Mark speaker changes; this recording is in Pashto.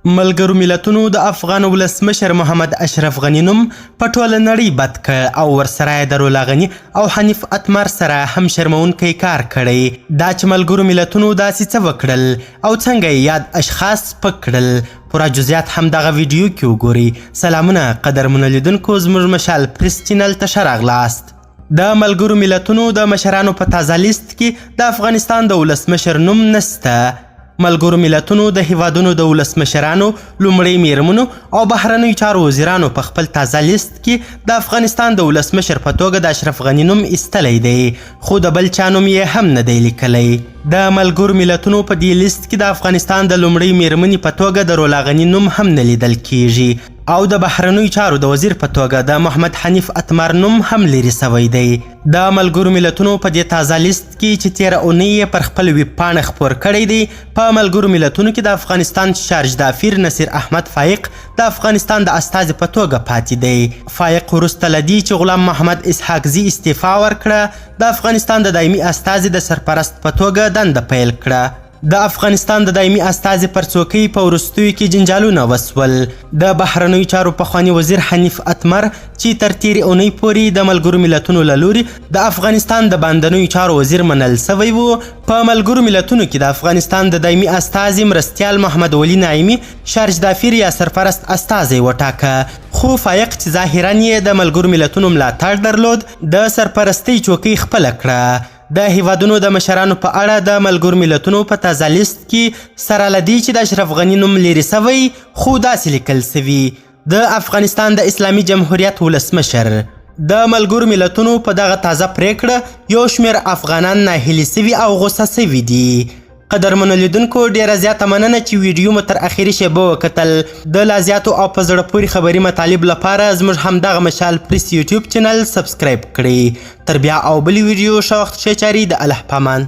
Speaker 1: ملګرو ملتونو د افغان ولسمشر محمد اشرف غني نوم په ټوله نړۍ بد کړ او ورسره یې د رولا غني او حنیف اتمر سره هم شرمونکی کار کړی. دا چې ملګرو ملتونو داسې څه وکړل او څنګه یې یاد اشخاص سپک کړل، پوره جزئیات هم دغه ویډیو کې وګورئ. سلامونه قدرمنو لیدونکو، زموږ مشال پریس چینل ته ښه راغلاست. د ملګرو ملتونو د مشرانو په تازه لیست کې د افغانستان د ولسمشر نوم نسته. ملګرو ملتونو د هیوادونو د ولسمشرانو، لومړي میرمنو او بهرنیو چارو وزیرانو په خپل تازه لیست کې د افغانستان د ولسمشر په توګه د اشرف غني نوم ایستلی دی، خو د بل چا نوم یې هم نه دی لیکلی. د ملګرو ملتونو په دې لیست کې د افغانستان د لومړۍ میرمنې په توګه د رولا غني نوم هم نه لیدل کیږي او د بهرنیو چارو د وزیر په توګه د محمد حنیف اتمر نوم هم لرې سوی دی. د ملګرو ملتونو په دې تازه لیست کې چې تیره اونۍ یې پر خپل ویب پاڼه خپور کړی دی، په ملګرو ملتونو کې د افغانستان شارج دافیر نصیر احمد فایق د افغانستان د استازي په توګه پاتې دی. فایق وروسته له دې چې غلام محمد اسحاق زي استعفا ورکړه، د افغانستان د دایمي استازي د سرپرست په توګه دنده پیل کړه. د افغانستان د دایمي استازي پر څوکۍ په وروستیو کې جنجالونه وسول. د بهرنیو چارو پخواني وزیر حنیف اتمر چې تر تیرې اونۍ پورې د ملګرو ملتونو له لوري د افغانستان د باندنیو چارو وزیر منل سوی و، په ملګرو ملتونو کې د افغانستان د دایمي استازي مرستیال محمد ولی نعیمي شارج دافیر یا سرپرست استازی وټاکه. خو فایق چې ظاهراً یې د ملګرو ملتونو ملاتړ درلود، د سرپرستۍ چوکۍ خپله کړه. د هیوادونو د مشرانو په اړه د ملګرو ملتونو په تازه لیست کې سره له دې چې د اشرف غني نوم لرې سوی، خو داسې لیکل سوي: د افغانستان د اسلامي جمهوریت ولسمشر. د ملګرو ملتونو په دغه تازه پریکړه یو شمېر افغانان ناهیلي سوي او غوسه سوي دي. قدرمنو لیدونکو، ډیره زیاته مننه چې ویډیو مو تر اخري شیبه وکتل. د لا زیاتو او په زړه پورې خبري مطالب لپاره زموږ همدغه مشال پریس یوټیوب چینل سبسکرایب کړئ. تر بیا او بلې ویډیو ښه وخت ښه چارې، د الله پامان.